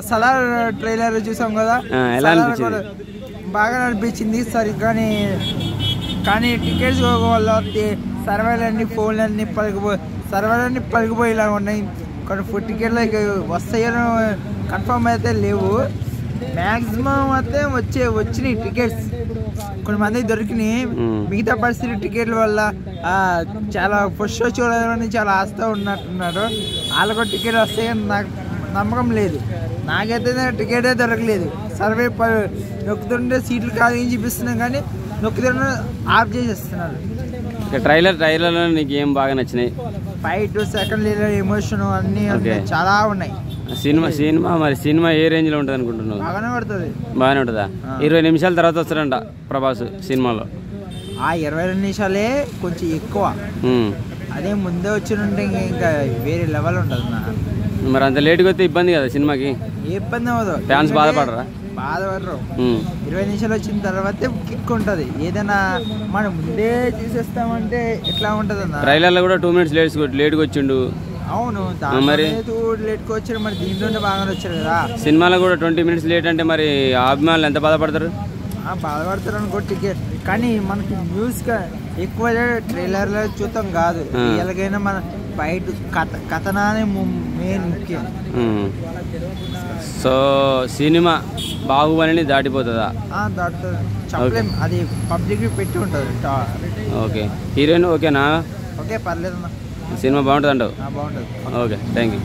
Salaar trailer చూసాం కదా, బాగా అనిపించింది సరే. కానీ టికెట్స్ వల్ల సర్వర్లన్నీ ఫోన్లన్నీ పలికిపోయేలా ఉన్నాయి. కానీ టికెట్లు వస్తాయని కన్ఫర్మ్ అయితే లేవు. మ్యాక్సిమం అయితే వచ్చినాయి టికెట్స్, కొంతమంది దొరికినాయి. మిగతా పరిస్థితి టికెట్ల వల్ల చాలా ఫస్ట్ షో చూడాలని చాలా ఆస్తా ఉన్నట్టున్నారు. వాళ్ళకు టికెట్ వస్తాయని నాకు నమ్మకం లేదు. నాకైతే టికెటే దొరకలేదు. సర్వే నొక్కుతుంటే సీట్లు ఖాళీ చూపిస్తున్నాం, కానీ నొక్కుతుంటే ఆఫ్ చేసేస్తున్నారు. ట్రైలర్లో నీకు ఏం బాగా నచ్చినాయి? ఫైట్, సెకండ్ లీడర్, ఎమోషన్ అన్నీ చాలా ఉన్నాయి. సినిమా ఏ రేంజ్ లో ఉంటుంది అనుకుంటున్నావు? బాగానే ఉంటుందా? 20 నిమిషాల తర్వాత వస్తారంట ప్రభాస్ సినిమాలో. 22 నిమిషాలే కొంచెం ఎక్కువ. అదే ముందే వచ్చినుంటే ఇంకా వేరే లెవెల్ ఉంటుంది. మరి అంత లేట్గా వస్తే ఇబ్బంది కదా సినిమాకి? ఏ ఇబ్బంది అవ్వదు, ఫ్యాన్స్ బాధపడరు. 20 నిమిషాలు వచ్చిన తర్వాత కిక్ ఉంటుంది. ఏదైనా మనం ముందే చూసేస్తామంటే ఎట్లా ఉంటుంది అన్న. ట్రైలర్లో కూడా 2 మినిట్స్ లేట్గా వచ్చిండు. అవును, మరి లేట్గా వచ్చారు. మరి దీంట్లోనే బాగానే వచ్చారు కదా. సినిమాలో కూడా 20 మినిట్స్ లేట్ అంటే మరి అభిమానులు ఎంత బాధపడతారు? బాధపడతారు అనుకో. టికెట్ కానీ మనకి న్యూస్ ఎక్కువ ట్రైలర్లో చూద్దాం కాదు, ఎలాగైనా మన బయట కథనానే మెయిన్ ముఖ్యం. సో సినిమా బాహుబలిని దాటిపోతుందా? దాటుతుంది, చెప్పలేం. అది పబ్లిక్ పెట్టి ఉంటుంది. ఓకే, హీరోయిన్ ఓకేనా? ఓకే, పర్లేదు. సినిమా బాగుంటుంది అంటావు? బాగుంటుంది. Okay, thank you.